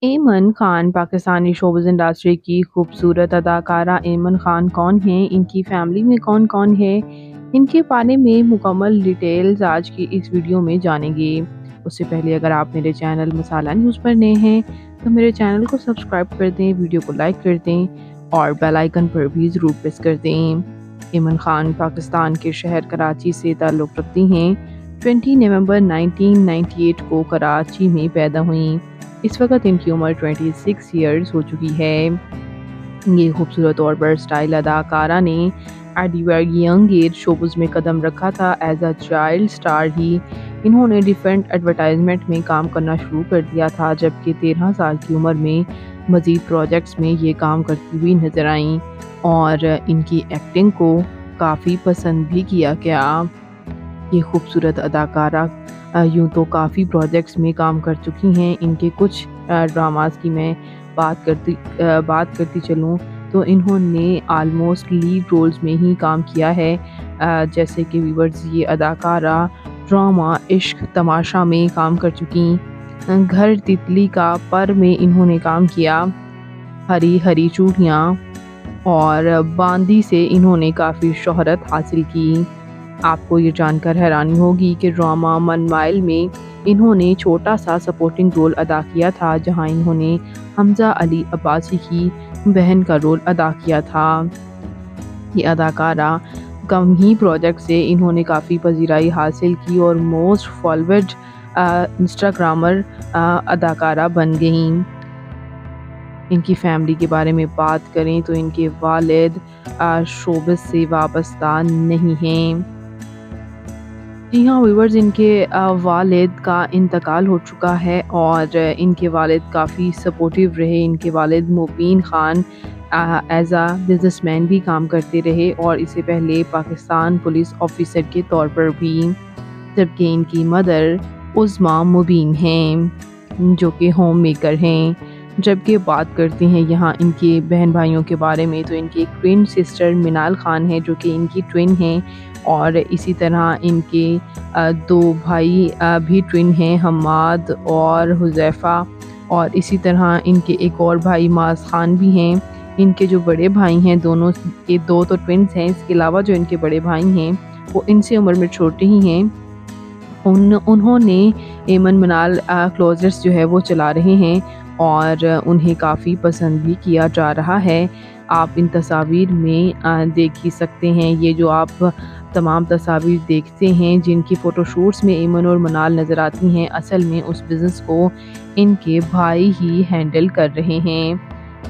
Ayman Khan Pakistani showbiz industry की खूबसूरत अदाकारा ऐमन खान कौन हैं? इनकी फैमिली में कौन-कौन है? इनके बारे में मुकम्मल डिटेल्स आज की इस वीडियो में जानेंगे। उससे पहले अगर आप मेरे चैनल मसाला न्यूज़ पर नए हैं, तो मेरे चैनल को सब्सक्राइब कर दें, वीडियो को लाइक कर दें और बेल आइकन पर भी ज़रूर प्रेस कर दें। ऐमन खान पाकिस्तान के शहर कराची से ताल्लुक़ रखती हैं। 20 नवंबर 1998 को कराची में पैदा हुईं। इस वक्त इनकी उम्र 26 ईयर्स हो चुकी है। ये खूबसूरत और वर्सटाइल अदाकारा ने at very young age showbiz में कदम रखा था। एज अ चाइल्ड स्टार ही इन्होंने डिफरेंट एडवर्टाइजमेंट में काम करना शुरू कर दिया था, जबकि 13 साल की उम्र में मज़ीद प्रोजेक्ट्स में ये काम करती हुई नज़र आईं और इनकी एक्टिंग को काफ़ी पसंद भी किया गया। ये खूबसूरत अदाकारा यूँ तो काफ़ी प्रोजेक्ट्स में काम कर चुकी हैं। इनके कुछ ड्रामास की मैं बात करती चलूँ तो इन्होंने ऑलमोस्ट लीड रोल्स में ही काम किया है। जैसे कि व्यूअर्स, ये अदाकारा ड्रामा इश्क तमाशा में काम कर चुकी। घर तितली का पर में इन्होंने काम किया। हरी हरी चूड़ियाँ और बांदी से इन्होंने काफ़ी शोहरत हासिल की। आपको ये जानकर हैरानी होगी कि ड्रामा मनमाइल में इन्होंने छोटा सा सपोर्टिंग रोल अदा किया था, जहां इन्होंने हमज़ा अली अब्बासी की बहन का रोल अदा किया था। ये अदाकारा कम ही प्रोजेक्ट से इन्होंने काफ़ी पजीराई हासिल की और मोस्ट फॉलोवर्ड इंस्टाग्रामर अदाकारा बन गईं। इनकी फैमिली के बारे में बात करें तो इनके वालिद शोबिज़ से वाबस्ता नहीं हैं। जी हाँ व्यूअर्स, इनके वालिद का इंतकाल हो चुका है और इनके वालिद काफ़ी सपोर्टिव रहे। इनके वालिद मुबीन खान एज़ अ बिज़नेसमैन भी काम करते रहे और इससे पहले पाकिस्तान पुलिस ऑफिसर के तौर पर भी, जबकि इनकी मदर उज़्मा मुबीन हैं जो कि होम मेकर हैं। जबकि बात करते हैं यहाँ इनके बहन भाइयों के बारे में, तो इनकी एक ट्विन सिस्टर मिनाल खान है जो कि इनकी ट्विन हैं और इसी तरह इनके दो भाई भी ट्विन हैं, हम्माद और हुज़ैफ़ा, और इसी तरह इनके एक और भाई माज़ खान भी हैं। इनके जो बड़े भाई हैं, दोनों के दो तो ट्विन्स हैं, इसके अलावा जो इनके बड़े भाई हैं वो इनसे उम्र में छोटे ही हैं। उन्होंने ऐमन मिनाल क्लोजर्स जो है वो चला रहे हैं और उन्हें काफ़ी पसंद भी किया जा रहा है। आप इन तस्वीर में देख ही सकते हैं। ये जो आप तमाम तस्वीर देखते हैं जिनकी फ़ोटोशूट्स में ऐमन और मिनाल नज़र आती हैं, असल में उस बिज़नेस को इनके भाई ही हैंडल कर रहे हैं।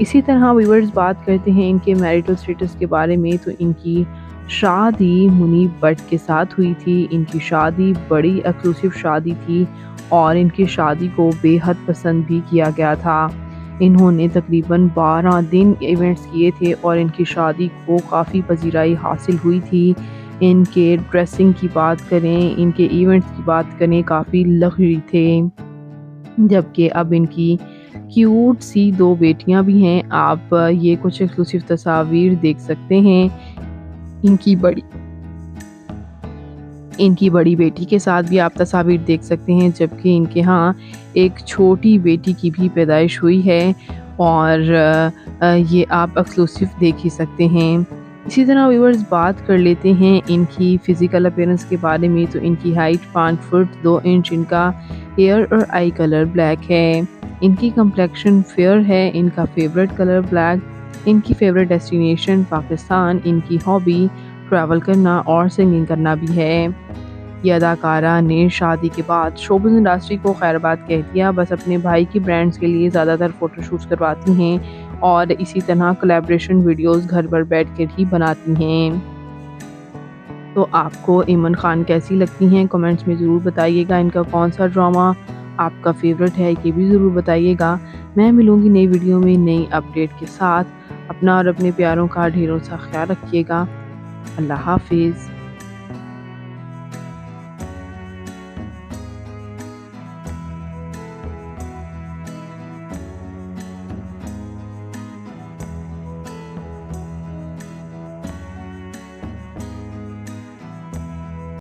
इसी तरह व्यूअर्स, बात करते हैं इनके मैरिटल स्टेटस के बारे में, तो इनकी शादी मुनीब भट्ट के साथ हुई थी। इनकी शादी बड़ी एक्सक्लूसिव शादी थी और इनकी शादी को बेहद पसंद भी किया गया था। इन्होंने तकरीबन 12 दिन इवेंट्स किए थे और इनकी शादी को काफ़ी पजीराई हासिल हुई थी। इनके ड्रेसिंग की बात करें, इनके इवेंट्स की बात करें, काफ़ी लग्जरी थे। जबकि अब इनकी क्यूट सी 2 बेटियां भी हैं। आप ये कुछ एक्सक्लूसिव तस्वीर देख सकते हैं। इनकी बड़ी इनकी बड़ी बेटी के साथ भी आप तस्वीर देख सकते हैं, जबकि इनके यहाँ एक छोटी बेटी की भी पैदाइश हुई है और ये आप एक्सक्लूसिव देख ही सकते हैं। इसी तरह व्यूअर्स, बात कर लेते हैं इनकी फ़िज़िकल अपीयरेंस के बारे में, तो इनकी हाइट 5 फुट 2 इंच, इनका हेयर और आई कलर ब्लैक है, इनकी कम्प्लेक्शन फेयर है, इनका फेवरेट कलर ब्लैक, इनकी फेवरेट डेस्टिनेशन पाकिस्तान, इनकी हॉबी ट्रैवल करना और सिंगिंग करना भी है। ये अदाकारा ने शादी के बाद शोबिज़ इंडस्ट्री को खैरबाद कह दिया। बस अपने भाई की ब्रांड्स के लिए ज़्यादातर फ़ोटोशूट्स करवाती हैं और इसी तरह कोलैबोरेशन वीडियोस घर पर बैठकर ही बनाती हैं। तो आपको ऐमन खान कैसी लगती हैं, कमेंट्स में ज़रूर बताइएगा। इनका कौन सा ड्रामा आपका फेवरेट है ये भी ज़रूर बताइएगा। मैं मिलूँगी नई वीडियो में नई अपडेट के साथ। अपना और अपने प्यारों का ढेरों सा ख्याल रखिएगा। अल्लाह हाफिज़।